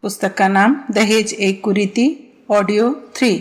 पुस्तक का नाम दहेज एक कुरीति, ऑडियो 3।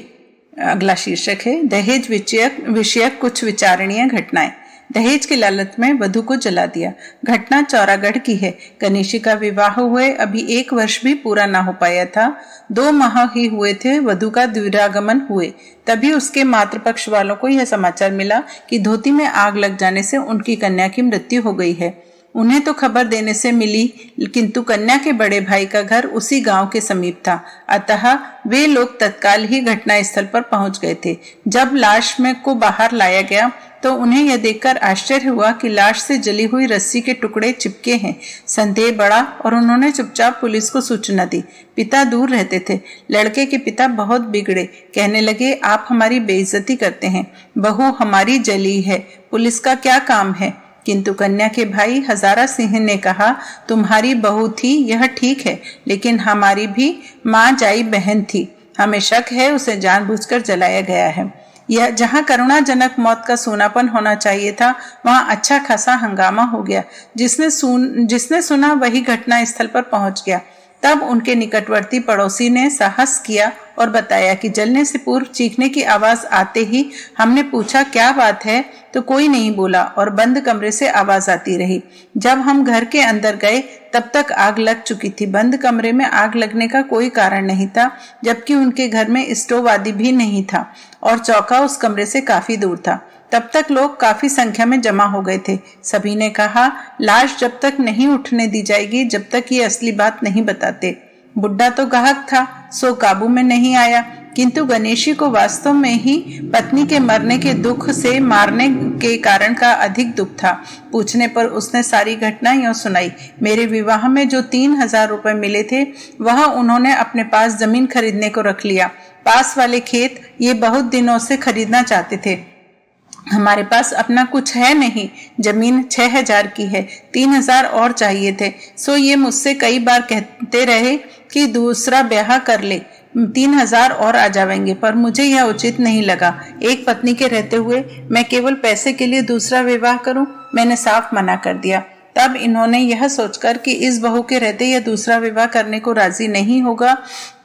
अगला शीर्षक है दहेज विषयक कुछ विचारणीय घटनाएं। दहेज के लालच में वधू को जला दिया। घटना चौरागढ़ की है। गणेशी का विवाह हुए अभी 1 वर्ष भी पूरा ना हो पाया था। 2 माह ही हुए थे वधू का द्विरागमन हुए। तभी उसके मातृपक्ष वालों को यह समाचार मिला कि धोती में आग लग जाने से उनकी कन्या की मृत्यु हो गई है। उन्हें तो खबर देने से मिली, किंतु कन्या के बड़े भाई का घर उसी गांव के समीप था। अतः वे लोग तत्काल ही घटना स्थल पर पहुंच गए थे। जब लाश में को बाहर लाया गया तो उन्हें यह देखकर आश्चर्य हुआ कि लाश से जली हुई रस्सी के टुकड़े चिपके हैं। संदेह बढ़ा और उन्होंने चुपचाप पुलिस को सूचना दी। पिता दूर रहते थे। लड़के के पिता बहुत बिगड़े। कहने लगे, आप हमारी बेइज्जती करते हैं, बहू हमारी जली है, पुलिस का क्या काम है। किंतु कन्या के भाई हजारा सिंह ने कहा, तुम्हारी बहू थी यह ठीक है, लेकिन हमारी भी माँ जाई बहन थी। हमें शक है उसे जानबूझकर जलाया गया है। यह जहाँ करुणाजनक मौत का सूनापन होना चाहिए था, वहाँ अच्छा खासा हंगामा हो गया। जिसने सुना वही घटना स्थल पर पहुंच गया। तब उनके निकटवर्ती पड़ोसी ने साहस किया और बताया कि जलने से पूर्व चीखने की आवाज आते ही हमने पूछा क्या बात है, तो कोई नहीं बोला और बंद कमरे से आवाज आती रही। जब हम घर के अंदर गए तब तक आग लग चुकी थी। बंद कमरे में आग लगने का कोई कारण नहीं था, जबकि उनके घर में स्टोव आदि भी नहीं था और चौका उस कमरे से काफी दूर था। तब तक लोग काफी संख्या में जमा हो गए थे। सभी ने कहा, लाश जब तक नहीं उठने दी जाएगी जब तक ये असली बात नहीं बताते। बुड्ढा तो गाहक था, सो काबू में नहीं आया, किंतु गणेशी को वास्तव में ही पत्नी के मरने के दुख से मारने के कारण का अधिक दुख था। पूछने पर उसने सारी घटना यूं सुनाई। मेरे विवाह में जो 3000 रुपए मिले थे वह उन्होंने अपने पास जमीन खरीदने को रख लिया। पास वाले खेत ये बहुत दिनों से खरीदना चाहते थे। हमारे पास अपना कुछ है नहीं। जमीन 6000 की है, 3000 और चाहिए थे। सो ये मुझसे कई बार कहते रहे कि दूसरा ब्याह कर ले, 3000 और आ जाएंगे, पर मुझे यह उचित नहीं लगा। एक पत्नी के रहते हुए मैं केवल पैसे के लिए दूसरा विवाह करूं, मैंने साफ मना कर दिया। तब इन्होंने यह सोचकर कि इस बहू के रहते यह दूसरा विवाह करने को राजी नहीं होगा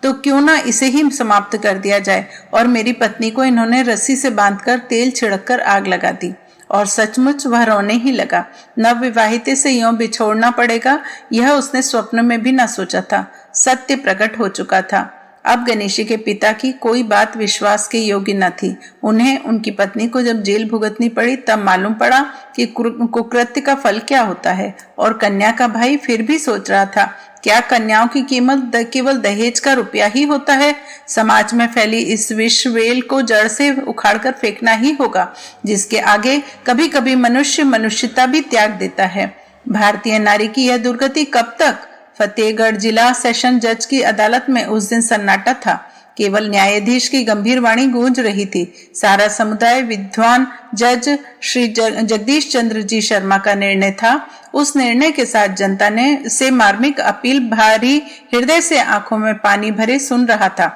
तो क्यों ना इसे ही समाप्त कर दिया जाए, और मेरी पत्नी को इन्होंने रस्सी से बांधकर तेल छिड़ककर आग लगा दी। और सचमुच वह रोने ही लगा। नवविवाहिते से यूं बिछोड़ना पड़ेगा, यह उसने स्वप्न में भी न सोचा था। सत्य प्रकट हो चुका था। अब गणेशी के पिता की कोई बात विश्वास के योग्य न थी। उन्हें उनकी पत्नी को जब जेल भुगतनी पड़ी तब मालूम पड़ा कि कुकृत्य का फल क्या होता है। और कन्या का भाई फिर भी सोच रहा था, क्या कन्याओं की कीमत केवल दहेज का रुपया ही होता है। समाज में फैली इस विष वेल को जड़ से उखाड़कर फेंकना ही होगा, जिसके आगे कभी कभी मनुष्य मनुष्यता भी त्याग देता है। भारतीय नारी की यह दुर्गति कब तक। फतेहगढ़ जिला सेशन जज की अदालत में उस दिन सन्नाटा था। केवल न्यायाधीश की गंभीर वाणी गूंज रही थी। सारा समुदाय विद्वान जज श्री जगदीश चंद्र जी शर्मा का निर्णय था। उस निर्णय के साथ जनता ने से मार्मिक अपील भारी हृदय से आंखों में पानी भरे सुन रहा था।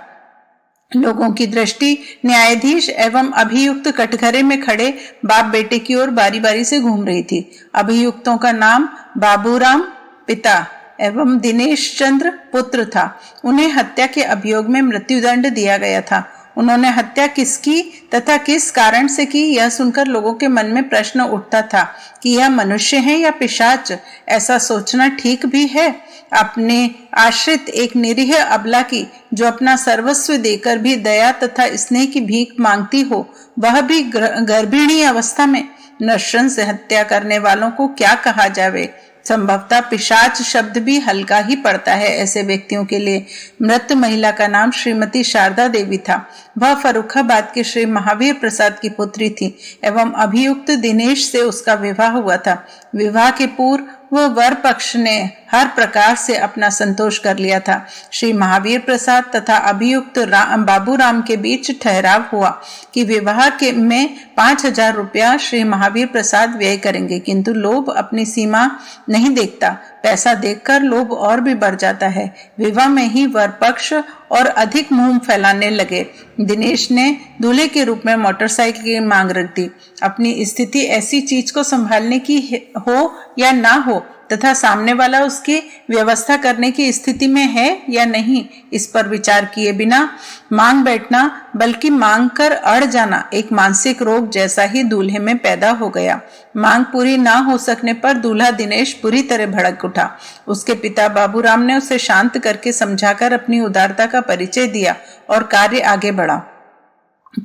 लोगों की दृष्टि न्यायाधीश एवं अभियुक्त कटघरे में खड़े बाप बेटे की ओर बारी बारी से घूम रही थी। अभियुक्तों का नाम बाबूराम पिता एवं दिनेश चंद्र पुत्र था। उन्हें हत्या के अभियोग में मृत्युदंड दिया गया था। उन्होंने हत्या किसकी तथा किस कारण से की, यह सुनकर लोगों के मन में प्रश्न उठता था कि यह मनुष्य है या पिशाच। ऐसा सोचना ठीक भी है। अपने आश्रित एक निरीह अबला की, जो अपना सर्वस्व देकर भी दया तथा स्नेह की भीख मांगती हो, वह भी गर्भिणी अवस्था में नृशंस हत्या करने वालों को क्या कहा जावे। संभवतः पिशाच शब्द भी हल्का ही पड़ता है ऐसे व्यक्तियों के लिए। मृत महिला का नाम श्रीमती शारदा देवी था। वह फर्रुखाबाद के श्री महावीर प्रसाद की पुत्री थी एवं अभियुक्त दिनेश से उसका विवाह हुआ था। विवाह के पूर्व वह वर पक्ष ने हर प्रकार से अपना संतोष कर लिया था। श्री महावीर प्रसाद तथा अभियुक्त बाबूराम के बीच ठहराव हुआ कि विवाह के में 5000 रुपया श्री महावीर प्रसाद व्यय करेंगे, किंतु लोभ अपनी सीमा नहीं देखता। पैसा देखकर लोभ और भी बढ़ जाता है। विवाह में ही वर पक्ष और अधिक मुंह फैलाने लगे। दिनेश ने दूल्हे के रूप में मोटरसाइकिल की मांग रख दी। अपनी स्थिति ऐसी चीज को संभालने की हो या ना हो, तथा सामने वाला उसकी व्यवस्था करने की स्थिति में है या नहीं, इस पर विचार किए बिना मांग बैठना बल्कि मांग कर अड़ जाना एक मानसिक रोग जैसा ही दूल्हे में पैदा हो गया। मांग पूरी ना हो सकने पर दूल्हा दिनेश बुरी तरह भड़क उठा। उसके पिता बाबूराम ने उसे शांत करके समझाकर अपनी उदारता का परिचय दिया और कार्य आगे बढ़ा,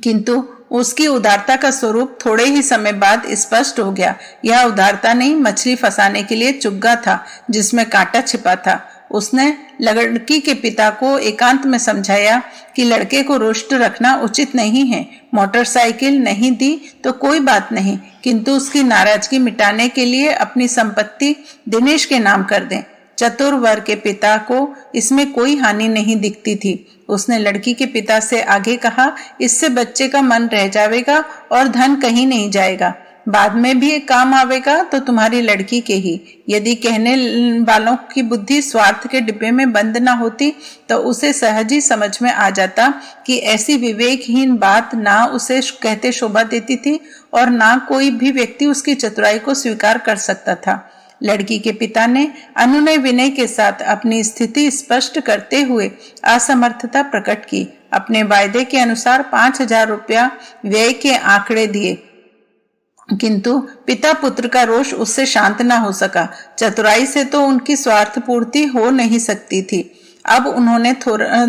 किंतु उसकी उदारता का स्वरूप थोड़े ही समय बाद स्पष्ट हो गया। यह उदारता नहीं, मछली फंसाने के लिए चुग्गा था जिसमें कांटा छिपा था। उसने लड़की के पिता को एकांत में समझाया कि लड़के को रुष्ट रखना उचित नहीं है। मोटरसाइकिल नहीं दी तो कोई बात नहीं, किंतु उसकी नाराजगी मिटाने के लिए अपनी संपत्ति दिनेश के नाम कर दें। चतुर वर के पिता को इसमें कोई हानि नहीं दिखती थी। उसने लड़की के पिता से आगे कहा, इससे बच्चे का मन रह जाएगा और धन कहीं नहीं जाएगा, बाद में भी काम आवेगा तो तुम्हारी लड़की के ही। यदि कहने वालों की बुद्धि स्वार्थ के डिब्बे में बंद न होती तो उसे सहज ही समझ में आ जाता कि ऐसी विवेकहीन बात ना उसे कहते शोभा देती थी और ना कोई भी व्यक्ति उसकी चतुराई को स्वीकार कर सकता था। लड़की के पिता ने अनुनय विनय के साथ अपनी स्थिति स्पष्ट करते हुए असमर्थता प्रकट की। अपने वायदे के अनुसार 5,000 रुपया व्यय के आंकड़े दिए, किंतु पिता पुत्र का रोष उससे शांत न हो सका। चतुराई से तो उनकी स्वार्थ पूर्ति हो नहीं सकती थी। अब उन्होंने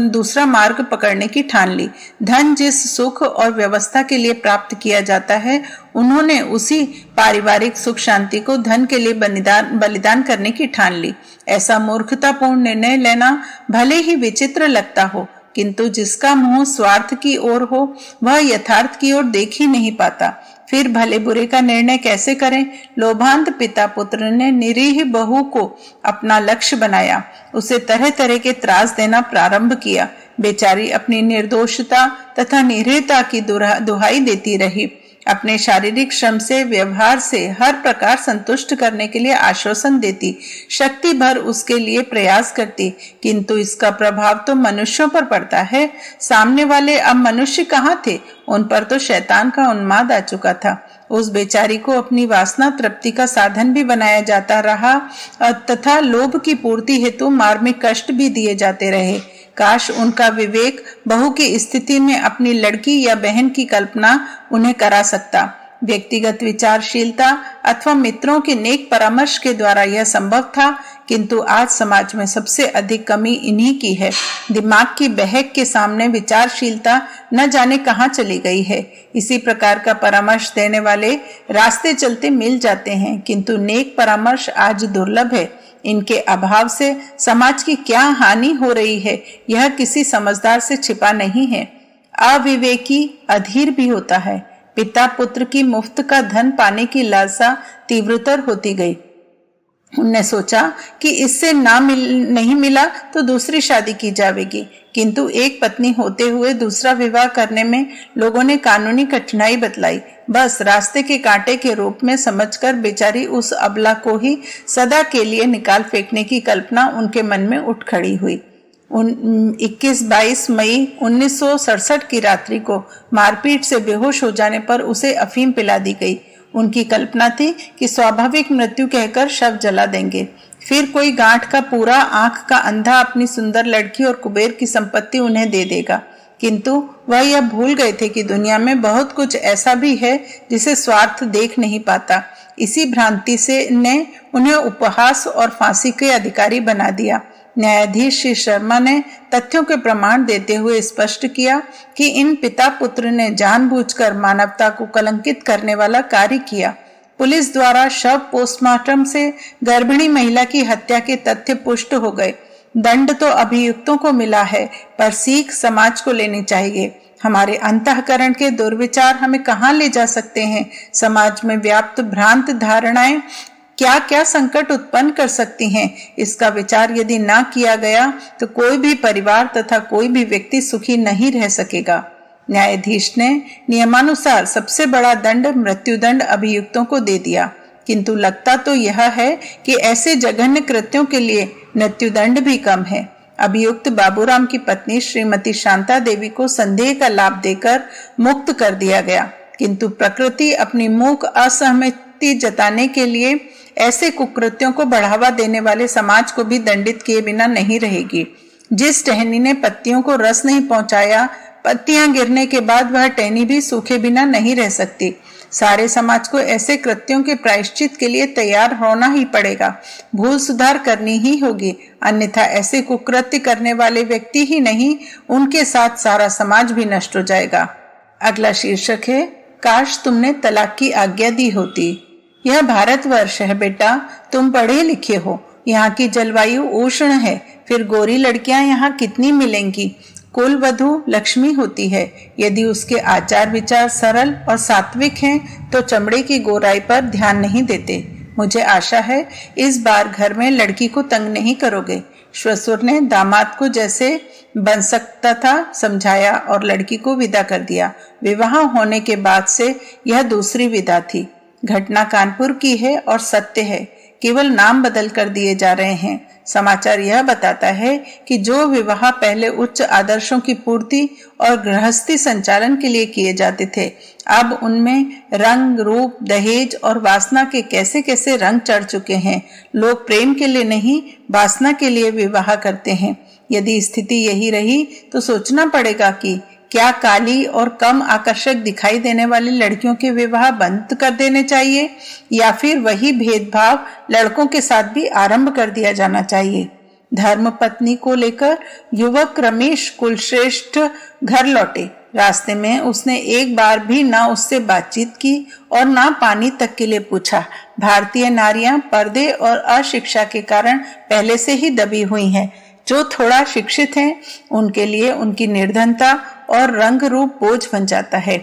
दूसरा मार्ग पकड़ने की ठान ली। धन जिस सुख और व्यवस्था के लिए प्राप्त किया जाता है, उन्होंने उसी पारिवारिक सुख शांति को धन के लिए बलिदान करने की ठान ली। ऐसा मूर्खतापूर्ण निर्णय लेना भले ही विचित्र लगता हो, किंतु जिसका मुंह स्वार्थ की ओर हो वह यथार्थ की ओर देख ही नहीं पाता। फिर भले बुरे का निर्णय कैसे करें। लोभांत पिता पुत्र ने निरीह बहू को अपना लक्ष्य बनाया, उसे तरह तरह के त्रास देना प्रारंभ किया। बेचारी अपनी निर्दोषता तथा निरीहता की दुहाई देती रही। अपने शारीरिक श्रम से, व्यवहार से हर प्रकार संतुष्ट करने के लिए आश्वासन देती, शक्ति भर उसके लिए प्रयास करती, किंतु इसका प्रभाव तो मनुष्यों पर पड़ता है। सामने वाले अब मनुष्य कहाँ थे, उन पर तो शैतान का उन्माद आ चुका था। उस बेचारी को अपनी वासना तृप्ति का साधन भी बनाया जाता रहा तथा लोभ की पूर्ति हेतु मार्मिक कष्ट भी दिए जाते रहे। काश उनका विवेक बहू की स्थिति में अपनी लड़की या बहन की कल्पना उन्हें करा सकता। व्यक्तिगत विचारशीलता अथवा मित्रों के नेक परामर्श के द्वारा यह संभव था, किंतु आज समाज में सबसे अधिक कमी इन्हीं की है। दिमाग की बहक के सामने विचारशीलता न जाने कहाँ चली गई है। इसी प्रकार का परामर्श देने वाले रास्ते चलते मिल जाते हैं, किंतु नेक परामर्श आज दुर्लभ है। इनके अभाव से समाज की क्या हानि हो रही है, यह किसी समझदार से छिपा नहीं है। अविवेकी अधीर भी होता है। पिता पुत्र की मुफ्त का धन पाने की लालसा तीव्रतर होती गई। उनने सोचा कि इससे नहीं मिला तो दूसरी शादी की जाएगी, किंतु एक पत्नी होते हुए दूसरा विवाह करने में लोगों ने कानूनी कठिनाई बतलाई। बस रास्ते के कांटे के रूप में समझकर बेचारी उस अबला को ही सदा के लिए निकाल फेंकने की कल्पना उनके मन में उठ खड़ी हुई। 21-22 मई 1967 की रात्रि को मारपीट से बेहोश हो जाने पर उसे अफीम पिला दी गई। उनकी कल्पना थी कि स्वाभाविक मृत्यु कहकर शव जला देंगे, फिर कोई गांठ का पूरा आंख का अंधा अपनी सुंदर लड़की और कुबेर की संपत्ति उन्हें दे देगा। किंतु वह यह भूल गए थे कि दुनिया में बहुत कुछ ऐसा भी है जिसे स्वार्थ देख नहीं पाता। इसी भ्रांति से ने उन्हें उपहास और फांसी के अधिकारी बना दिया। न्यायाधीश श्री शर्मा ने तथ्यों के प्रमाण देते हुए स्पष्ट किया कि इन पिता पुत्र ने जानबूझकर मानवता को कलंकित करने वाला कार्य किया। पुलिस द्वारा शव पोस्टमार्टम से गर्भिणी महिला की हत्या के तथ्य पुष्ट हो गए। दंड तो अभियुक्तों को मिला है, पर सीख समाज को लेनी चाहिए। हमारे अंतःकरण के दुर्विचार हमें कहाँ ले जा सकते हैं। समाज में व्याप्त भ्रांत धारणाएं क्या क्या संकट उत्पन्न कर सकती हैं। इसका विचार यदि ना किया गया तो कोई भी परिवार तथा कोई भी व्यक्ति सुखी नहीं रह सकेगा। न्यायाधीश ने नियमानुसार सबसे बड़ा दंड मृत्युदंड अभियुक्तों को दे दिया, किंतु लगता तो यह है कि ऐसे जघन्य कृत्यों के लिए मृत्युदंड भी कम है। अभियुक्त बाबूराम की पत्नी श्रीमती शांता देवी को संदेह का लाभ देकर मुक्त कर दिया गया, किंतु प्रकृति अपनी मूक असहमति जताने के लिए ऐसे कुकृत्यों को बढ़ावा देने वाले समाज को भी दंडित किए बिना नहीं रहेगी। जिस टहनी ने पत्तियों को रस नहीं पहुंचाया, पत्तियां गिरने के बाद वह टहनी भी सूखे बिना नहीं रह सकती। सारे समाज को ऐसे कृत्यों के प्रायश्चित के लिए तैयार होना ही पड़ेगा, भूल सुधार करनी ही होगी, अन्यथा ऐसे कुकृत्य करने वाले व्यक्ति ही नहीं, उनके साथ सारा समाज भी नष्ट हो जाएगा। अगला शीर्षक है, काश तुमने तलाक की आज्ञा दी होती। यह भारतवर्ष है बेटा, तुम पढ़े लिखे हो, यहाँ की जलवायु उष्ण है, फिर गोरी लड़कियां यहाँ कितनी मिलेंगी। कुल वधू लक्ष्मी होती है, यदि उसके आचार विचार सरल और सात्विक हैं तो चमड़े की गोराई पर ध्यान नहीं देते। मुझे आशा है इस बार घर में लड़की को तंग नहीं करोगे। श्वशुर ने दामाद को जैसे बन सकता था समझाया और लड़की को विदा कर दिया। विवाह होने के बाद से यह दूसरी विदा थी। घटना कानपुर की है और सत्य है, केवल नाम बदल कर दिए जा रहे हैं। समाचार यह बताता है कि जो विवाह पहले उच्च आदर्शों की पूर्ति और गृहस्थी संचालन के लिए किए जाते थे, अब उनमें रंग रूप दहेज और वासना के कैसे कैसे रंग चढ़ चुके हैं। लोग प्रेम के लिए नहीं, वासना के लिए विवाह करते हैं। यदि स्थिति यही रही तो सोचना पड़ेगा कि क्या काली और कम आकर्षक दिखाई देने वाली लड़कियों के विवाह बंद कर देने चाहिए या फिर वही भेदभाव लड़कों के साथ भी आरंभ कर दिया जाना चाहिए। धर्म पत्नी को लेकर युवक रमेश कुलश्रेष्ठ घर लौटे। रास्ते में उसने एक बार भी ना उससे बातचीत की और ना पानी तक के लिए पूछा। भारतीय नारियां पर्दे और अशिक्षा के कारण पहले से ही दबी हुई हैं। जो थोड़ा शिक्षित हैं उनके लिए उनकी निर्धनता और रंग रूप बोझ बन जाता है।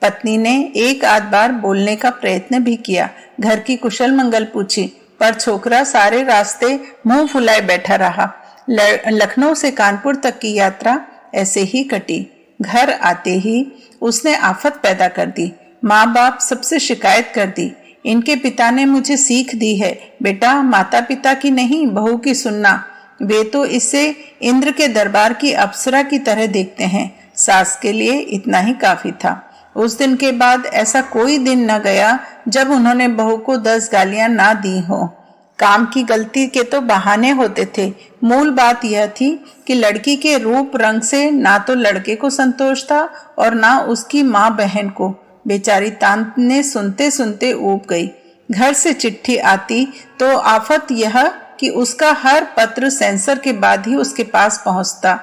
पत्नी ने एक आध बार बोलने का प्रयत्न भी किया, घर की कुशल मंगल पूछी, पर छोकरा सारे रास्ते मुंह फुलाए बैठा रहा। लखनऊ से कानपुर तक की यात्रा ऐसे ही कटी। घर आते ही उसने आफत पैदा कर दी। माँ बाप सबसे शिकायत कर दी। इनके पिता ने मुझे सीख दी है, बेटा माता पिता की नहीं बहू की सुनना। वे तो इसे इंद्र के दरबार की अप्सरा की तरह देखते हैं। सास के लिए इतना ही काफी था। उस दिन के बाद ऐसा कोई दिन न गया जब उन्होंने बहू को 10 गालियां ना दी हो। काम की गलती के तो बहाने होते थे, मूल बात यह थी कि लड़की के रूप रंग से ना तो लड़के को संतोष था और ना उसकी माँ बहन को। बेचारी तान्ने सुनते सुनते ऊब गई। घर से चिट्ठी आती तो आफत यह कि उसका हर पत्र सेंसर के बाद ही उसके पास पहुंचता।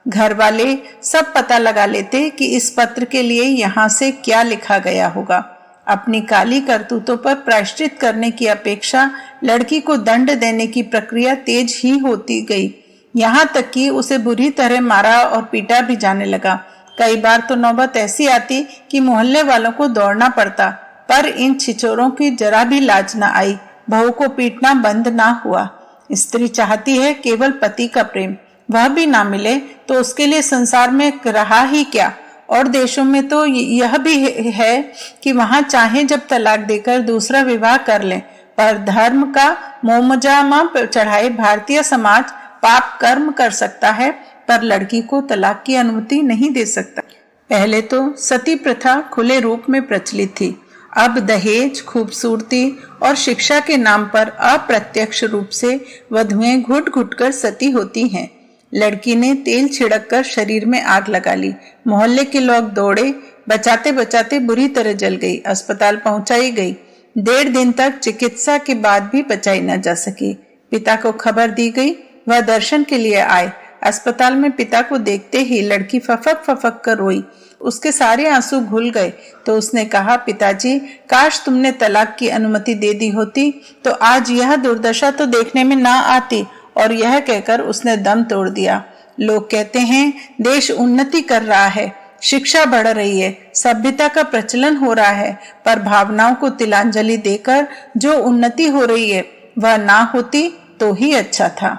घर वाले सब पता लगा लेते कि इस पत्र के लिए यहाँ से क्या लिखा गया होगा। अपनी काली करतूतों पर प्रायश्चित करने की अपेक्षा लड़की को दंड देने की प्रक्रिया तेज ही होती गई। यहाँ तक कि उसे बुरी तरह मारा और पीटा भी जाने लगा। कई बार तो नौबत ऐसी आती कि मोहल्ले वालों को दौड़ना पड़ता, पर इन छिछोरों की जरा भी लाज न आई। बहू को पीटना बंद ना हुआ। स्त्री चाहती है केवल पति का प्रेम, वह भी ना मिले तो उसके लिए संसार में रहा ही क्या। और देशों में तो यह भी है कि वहां चाहे जब तलाक देकर दूसरा विवाह कर लें, पर धर्म का मोमजामा चढ़ाए भारतीय समाज पाप कर्म कर सकता है, पर लड़की को तलाक की अनुमति नहीं दे सकता। पहले तो सती प्रथा खुले रूप में प्रचलित थी, अब दहेज, खूबसूरती और शिक्षा के नाम पर अप्रत्यक्ष रूप से वधुएं घुट घुट कर सती होती हैं। लड़की ने तेल छिड़क कर शरीर में आग लगा ली। मोहल्ले के लोग दौड़े, बचाते बचाते बुरी तरह जल गई। अस्पताल पहुंचाई गई। 1.5 दिन तक चिकित्सा के बाद भी बचाई न जा सकी। पिता को खबर दी गई, वह दर्शन के लिए आए। अस्पताल में पिता को देखते ही लड़की फफक फफक कर रोई। उसके सारे आंसू घुल गए तो उसने कहा, पिताजी काश तुमने तलाक की अनुमति दे दी होती तो आज यह दुर्दशा तो देखने में ना आती। और यह कहकर उसने दम तोड़ दिया। लोग कहते हैं देश उन्नति कर रहा है, शिक्षा बढ़ रही है, सभ्यता का प्रचलन हो रहा है, पर भावनाओं को तिलांजलि देकर जो उन्नति हो रही है वह ना होती तो ही अच्छा था।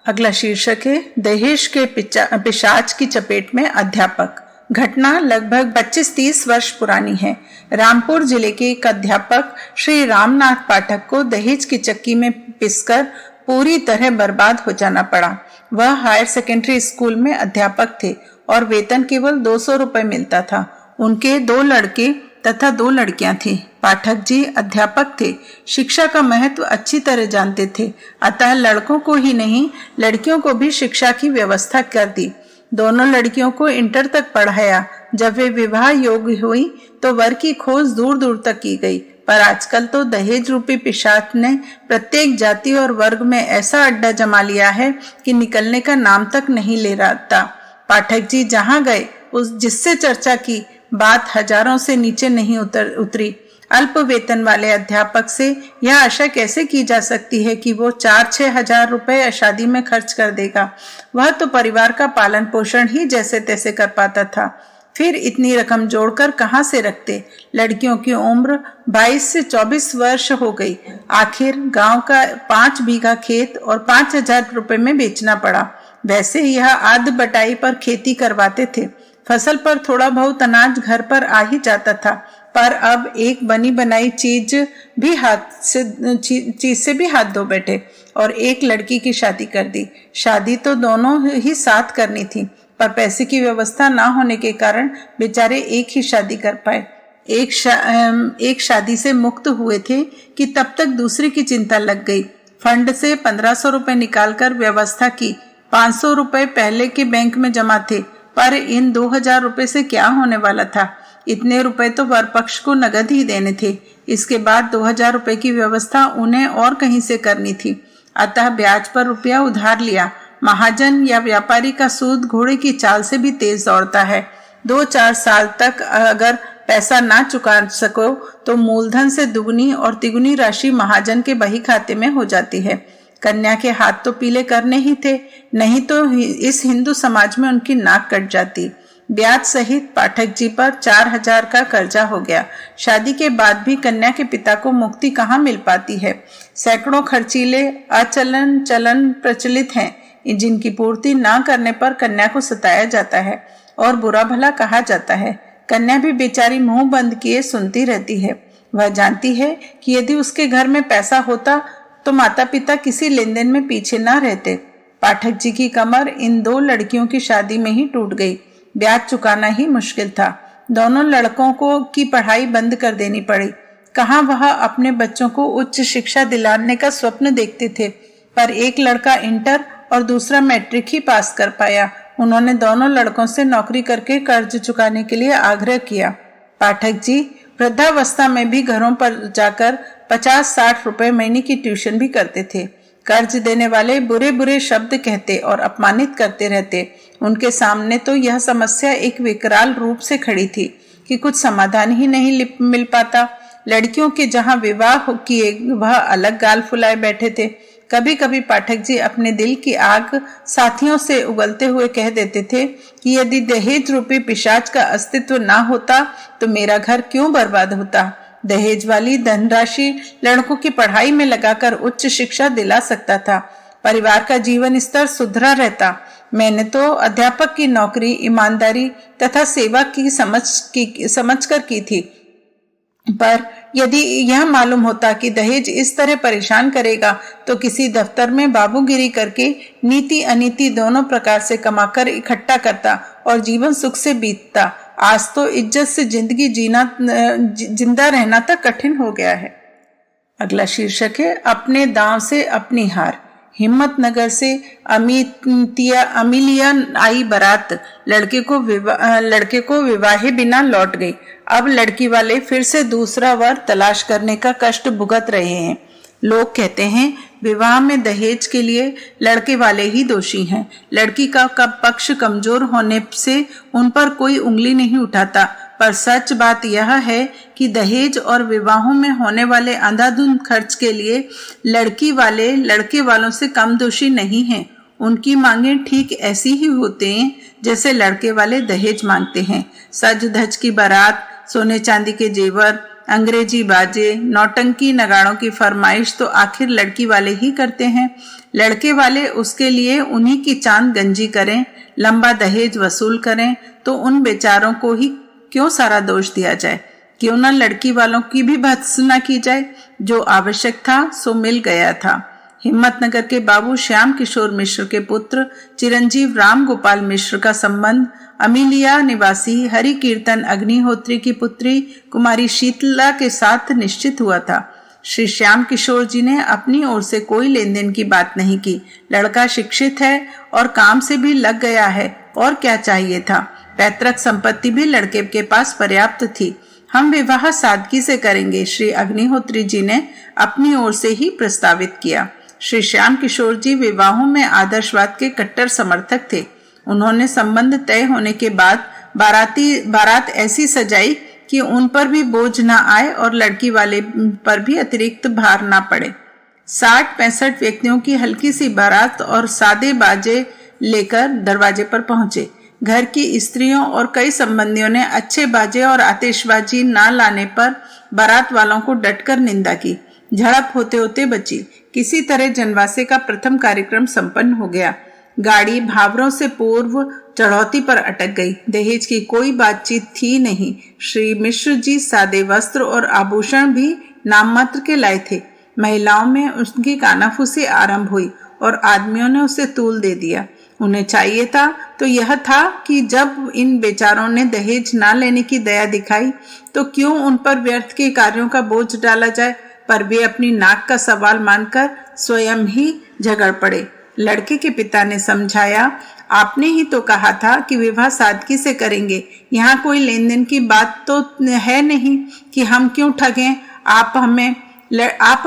अगला शीर्षक है, दहेज के पिशाच की चपेट में अध्यापक। घटना लगभग 25-30 वर्ष पुरानी है। रामपुर जिले के एक अध्यापक श्री रामनाथ पाठक को दहेज की चक्की में पिसकर पूरी तरह बर्बाद हो जाना पड़ा। वह हायर सेकेंडरी स्कूल में अध्यापक थे और वेतन केवल 200 रुपए मिलता था। उनके 2 लड़के तथा 2 लड़कियां थी। पाठक जी अध्यापक थे, शिक्षा का महत्व अच्छी तरह जानते थे, अतः लड़कों को ही नहीं लड़कियों को भी शिक्षा की व्यवस्था कर दी। दोनों लड़कियों को इंटर तक पढ़ाया। जब वे विवाह योग्य हुई तो वर की खोज दूर दूर तक की गई, पर आजकल तो दहेज रूपी पिशाच ने प्रत्येक जाति और वर्ग में ऐसा अड्डा जमा लिया है कि निकलने का नाम तक नहीं ले रहा। पाठक जी जहां गए उस जिससे चर्चा की बात हजारों से नीचे नहीं उतरी। अल्प वेतन वाले अध्यापक से यह आशा कैसे की जा सकती है कि वो 4-6 हजार रुपए शादी में खर्च कर देगा। वह तो परिवार का पालन पोषण ही जैसे तैसे कर पाता था, फिर इतनी रकम जोड़कर कहां से रखते। लड़कियों की उम्र 22 से 24 वर्ष हो गई। आखिर गांव का 5 बीघा खेत और 5,000 रुपए में बेचना पड़ा। वैसे यह आध बटाई पर खेती करवाते थे। फसल पर थोड़ा बहुत अनाज घर पर आ ही जाता था, पर अब एक बनी बनाई चीज से भी हाथ धो बैठे और एक लड़की की शादी कर दी। शादी तो दोनों ही साथ करनी थी, पर पैसे की व्यवस्था ना होने के कारण बेचारे एक ही शादी कर पाए। एक शादी से मुक्त हुए थे कि तब तक दूसरी की चिंता लग गई। फंड से 1500 रुपए निकालकर व्यवस्था की। 500 रुपए पहले के बैंक में जमा थे, पर इन 2000 रुपए से क्या होने वाला था। इतने रुपए तो वर पक्ष को नगद ही देने थे। इसके बाद 2000 रुपए की व्यवस्था उन्हें और कहीं से करनी थी, अतः ब्याज पर रुपया उधार लिया। महाजन या व्यापारी का सूद घोड़े की चाल से भी तेज दौड़ता है। 2-4 साल तक अगर पैसा ना चुका सको तो मूलधन से दुगनी और तिगुनी राशि महाजन के बही खाते में हो जाती है। कन्या के हाथ तो पीले करने ही थे, नहीं तो इस हिंदू समाज में उनकी नाक कट जाती। ब्याज सहित पाठक जी पर 4000 का कर्जा हो गया। शादी के बाद भी कन्या के पिता को मुक्ति कहाँ मिल पाती है। सैकड़ों खर्चीले चलन प्रचलित हैं, जिनकी पूर्ति ना करने पर कन्या को सताया जाता है और बुरा भला कहा जाता है। कन्या भी बेचारी मुंह बंद किए सुनती रहती है। वह जानती है कि यदि उसके घर में पैसा होता तो माता पिता किसी लेन देन में पीछे ना रहते। पाठक जी की कमर इन 2 लड़कियों की शादी में ही टूट गई। ब्याज चुकाना ही मुश्किल था। दोनों लड़कों को की पढ़ाई बंद कर देनी पड़ी। कहाँ वह अपने बच्चों को उच्च शिक्षा दिलाने का स्वप्न देखते थे, पर एक लड़का इंटर और दूसरा मैट्रिक ही पास कर पाया। उन्होंने दोनों लड़कों से नौकरी करके कर्ज चुकाने के लिए आग्रह किया। पाठक जी वृद्धावस्था में भी घरों पर जाकर 50-60 रुपए महीने की ट्यूशन भी करते थे। कर्ज देने वाले बुरे बुरे शब्द कहते और अपमानित करते रहते। उनके सामने तो यह समस्या एक विकराल रूप से खड़ी थी कि कुछ समाधान ही नहीं मिल पाता। लड़कियों के जहां विवाह किए वह अलग गाल फुलाए बैठे थे। कभी कभी पाठक जी अपने दिल की आग साथियों से उगलते हुए कह देते थे कि यदि दहेज रूपी पिशाच का अस्तित्व ना होता तो मेरा घर क्यों बर्बाद होता। दहेज वाली धनराशि लड़कों की पढ़ाई में लगाकर उच्च शिक्षा दिला सकता था, परिवार का जीवन स्तर सुधरा रहता। मैंने तो अध्यापक की नौकरी ईमानदारी तथा सेवा की समझकर की थी, पर यदि यह मालूम होता कि दहेज इस तरह परेशान करेगा तो किसी दफ्तर में बाबूगिरी करके नीति अनीति दोनों प्रकार से कमाकर इकट्ठा करता और जीवन सुख से बीतता। आज तो इज्जत से जिंदगी जिंदा रहना तक कठिन हो गया है। अगला शीर्षक है अपने दांव से अपनी हार। हिम्मतनगर से अमीलिया आई बारात लड़के को विवाहे बिना लौट गई। अब लड़की वाले फिर से दूसरा वर तलाश करने का कष्ट भुगत रहे हैं। लोग कहते हैं विवाह में दहेज के लिए लड़के वाले ही दोषी हैं। लड़की का पक्ष कमजोर होने से उन पर कोई उंगली नहीं उठाता, पर सच बात यह है कि दहेज और विवाहों में होने वाले अंधाधुंध खर्च के लिए लड़की वाले लड़के वालों से कम दोषी नहीं हैं। उनकी मांगें ठीक ऐसी ही होती हैं जैसे लड़के वाले दहेज मांगते हैं। सज धज की बारात, सोने चांदी के जेवर, अंग्रेजी बाजे, नौटंकी नगाड़ों की फरमाइश तो आखिर लड़की वाले ही करते हैं। लड़के वाले उसके लिए उन्हीं की चांद गंजी करें, लंबा दहेज वसूल करें तो उन बेचारों को ही क्यों सारा दोष दिया जाए। क्यों न लड़की वालों की भी भत्सना की जाए। जो आवश्यक था सो मिल गया था। हिम्मतनगर के बाबू श्याम किशोर मिश्र के पुत्र चिरंजीव राम गोपाल मिश्र का संबंध अमीलिया निवासी हरि कीर्तन अग्निहोत्री की पुत्री कुमारी शीतला के साथ निश्चित हुआ था। श्री श्याम किशोर जी ने अपनी ओर से कोई लेन देन की बात नहीं की। लड़का शिक्षित है और काम से भी लग गया है, और क्या चाहिए था। पैतृक संपत्ति भी लड़के के पास पर्याप्त थी। हम विवाह सादगी से करेंगे, श्री अग्निहोत्री जी ने अपनी ओर से ही प्रस्तावित किया। श्री श्याम किशोर जी विवाहों में आदर्शवाद के कट्टर समर्थक थे। उन्होंने संबंध तय होने के बाद बारात ऐसी सजाई कि उन पर भी बोझ न आए और लड़की वाले पर भी अतिरिक्त भार ना पड़े। 60-65 व्यक्तियों की हल्की सी बारात और सादे बाजे लेकर दरवाजे पर पहुंचे। घर की स्त्रियों और कई संबंधियों ने अच्छे बाजे और आतिशबाजी ना लाने पर बारात वालों को डटकर निंदा की। झड़प होते होते बची। किसी तरह जनवासे का प्रथम कार्यक्रम संपन्न हो गया। गाड़ी भावरों से पूर्व चढ़ौती पर अटक गई। दहेज की कोई बातचीत थी नहीं। श्री मिश्र जी सादे वस्त्र और आभूषण भी नाम मात्र के लाए थे। महिलाओं में उसकी कानाफूसी आरंभ हुई और आदमियों ने उसे तूल दे दिया। उन्हें चाहिए था तो यह था कि जब इन बेचारों ने दहेज ना लेने की दया दिखाई तो क्यों उन पर व्यर्थ के कार्यों का बोझ डाला जाए, पर वे अपनी नाक का सवाल मानकर स्वयं ही झगड़ पड़े। लड़के के पिता ने समझाया, आपने ही तो कहा था कि विवाह सादगी से करेंगे, यहाँ कोई लेन देन की बात तो है नहीं कि हम क्यों ठगें। आप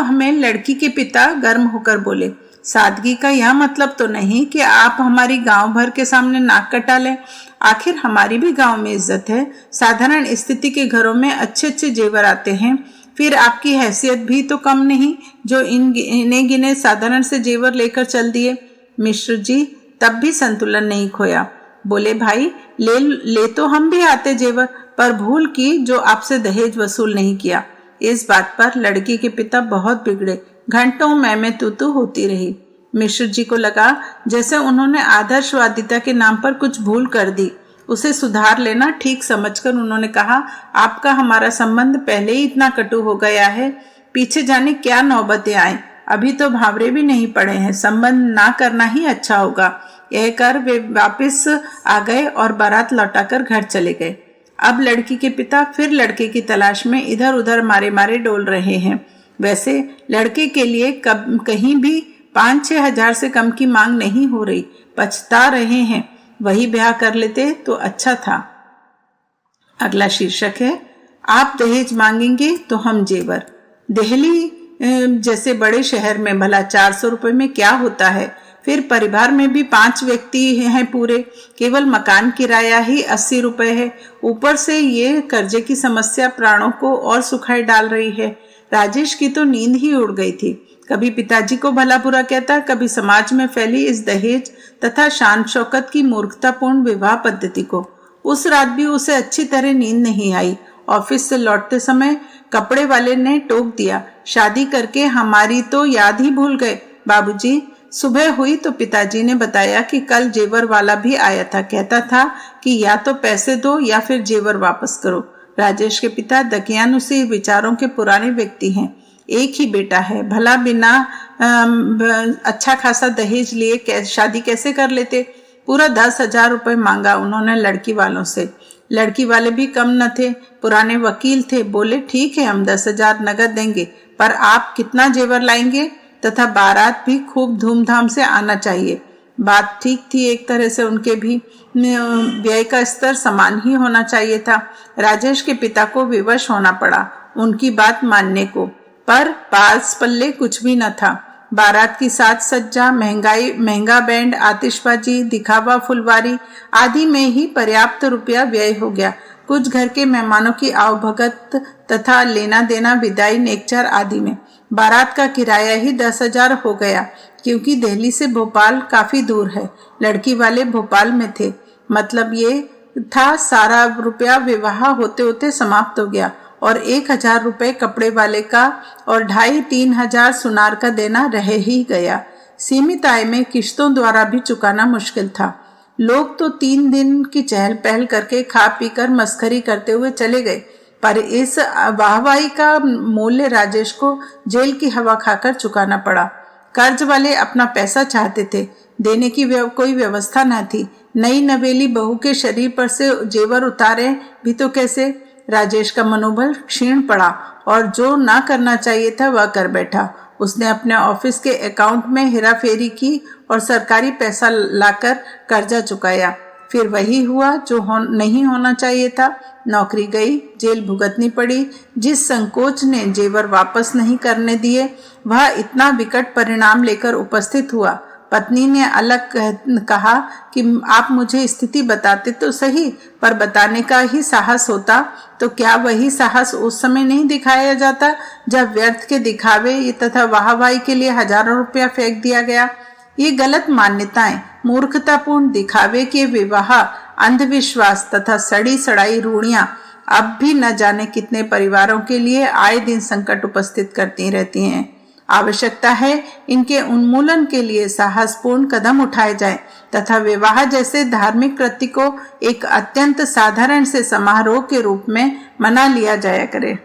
हमें लड़की के पिता गर्म होकर बोले, सादगी का यह मतलब तो नहीं कि आप हमारी गांव भर के सामने नाक कटा लें। आखिर हमारी भी गांव में इज्जत है। साधारण स्थिति के घरों में अच्छे अच्छे जेवर आते हैं। फिर आपकी हैसियत भी तो कम नहीं जो इन्हें गिने साधारण से जेवर लेकर चल दिए। मिश्र जी तब भी संतुलन नहीं खोया। बोले, भाई ले तो हम भी आते जेवर, पर भूल की जो आपसे दहेज वसूल नहीं किया। इस बात पर लड़की के पिता बहुत बिगड़े। घंटों मैं तू होती रही। मिश्र जी को लगा जैसे उन्होंने आदर्शवादिता के नाम पर कुछ भूल कर दी। उसे सुधार लेना ठीक समझकर उन्होंने कहा, आपका हमारा संबंध पहले ही इतना कटु हो गया है, पीछे जाने क्या नौबतें आए। अभी तो भावरे भी नहीं पड़े हैं, संबंध ना करना ही अच्छा होगा। यह कर वे वापस आ गए और बारात लौटाकर घर चले गए। अब लड़की के पिता फिर लड़के की तलाश में इधर उधर मारे डोल रहे हैं। वैसे लड़के के लिए कहीं भी 5-6 हजार से कम की मांग नहीं हो रही। पछता रहे हैं, वही ब्याह कर लेते तो अच्छा था। अगला शीर्षक है, आप दहेज मांगेंगे तो हम जेवर। दिल्ली जैसे बड़े शहर में भला 400 रुपए में क्या होता है। फिर परिवार में भी 5 व्यक्ति हैं पूरे, केवल मकान किराया ही 80 रुपए है। ऊपर से ये कर्जे की समस्या प्राणों को और सुखाए डाल रही है। राजेश की तो नींद ही उड़ गई थी। कभी पिताजी को भला बुरा कहता, कभी समाज में फैली इस दहेज तथा शान शौकत की मूर्खतापूर्ण विवाह पद्धति को। उस रात भी उसे अच्छी तरह नींद नहीं आई। ऑफिस से लौटते समय कपड़े वाले ने टोक दिया, शादी करके हमारी तो याद ही भूल गए बाबूजी। सुबह हुई तो पिताजी ने बताया कि कल जेवर वाला भी आया था। कहता था कि या तो पैसे दो या फिर जेवर वापस करो। राजेश के पिता दकियानुसी विचारों के पुराने व्यक्ति हैं। एक ही बेटा है, भला बिना अच्छा खासा दहेज लिए शादी कैसे कर लेते। पूरा 10,000 रुपए मांगा उन्होंने लड़की वालों से। लड़की वाले भी कम न थे, पुराने वकील थे। बोले, ठीक है हम 10,000 नगद देंगे, पर आप कितना जेवर लाएंगे तथा बारात भी खूब धूमधाम से आना चाहिए। बात ठीक थी एक तरह से, उनके भी व्यय का स्तर समान ही होना चाहिए था। राजेश के पिता को विवश होना पड़ा उनकी बात मानने को, पर पास पल्ले कुछ भी न था। बारात की साज सज्जा, महंगा बैंड, आतिशबाजी, दिखावा, फुलवारी आदि में ही पर्याप्त रुपया व्यय हो गया। कुछ घर के मेहमानों की आवभगत तथा लेना देना, विदाई, नेकचार आदि में बारात का किराया ही 10,000 हो गया, क्योंकि दिल्ली से भोपाल काफी दूर है। लड़की वाले भोपाल में थे। मतलब ये था सारा रुपया विवाह होते होते समाप्त हो गया और 1,000 रुपए कपड़े वाले का और 2,5-3 हजार सुनार का देना रह ही गया। सीमित आय में किश्तों द्वारा भी चुकाना मुश्किल था। लोग तो 3 दिन की चहल पहल करके खा पी कर मस्खरी करते हुए चले गए, पर इस वाहवाही का मूल्य राजेश को जेल की हवा खाकर चुकाना पड़ा। कर्ज वाले अपना पैसा चाहते थे, देने की कोई व्यवस्था न थी। नई नवेली बहू के शरीर पर से जेवर उतारे भी तो कैसे। राजेश का मनोबल क्षीण पड़ा और जो ना करना चाहिए था वह कर बैठा। उसने अपने ऑफिस के अकाउंट में हेराफेरी की और सरकारी पैसा लाकर कर्जा चुकाया। फिर वही हुआ जो नहीं होना चाहिए था। नौकरी गई, जेल भुगतनी पड़ी। जिस संकोच ने जेवर वापस नहीं करने दिए वह इतना विकट परिणाम लेकर उपस्थित हुआ। पत्नी ने अलग कहा कि आप मुझे स्थिति बताते तो सही, पर बताने का ही साहस होता तो क्या वही साहस उस समय नहीं दिखाया जाता जब व्यर्थ के दिखावे तथा वाहवाही के लिए हजारों रुपया फेंक दिया गया। ये गलत मान्यताएं, मूर्खतापूर्ण दिखावे के विवाह, अंधविश्वास तथा सड़ी सड़ाई रूढ़ियां अब भी न जाने कितने परिवारों के लिए आए दिन संकट उपस्थित करती रहती हैं। आवश्यकता है इनके उन्मूलन के लिए साहसपूर्ण कदम उठाए जाएं तथा विवाह जैसे धार्मिक कृत्य को एक अत्यंत साधारण से समारोह के रूप में मना लिया जाया करे।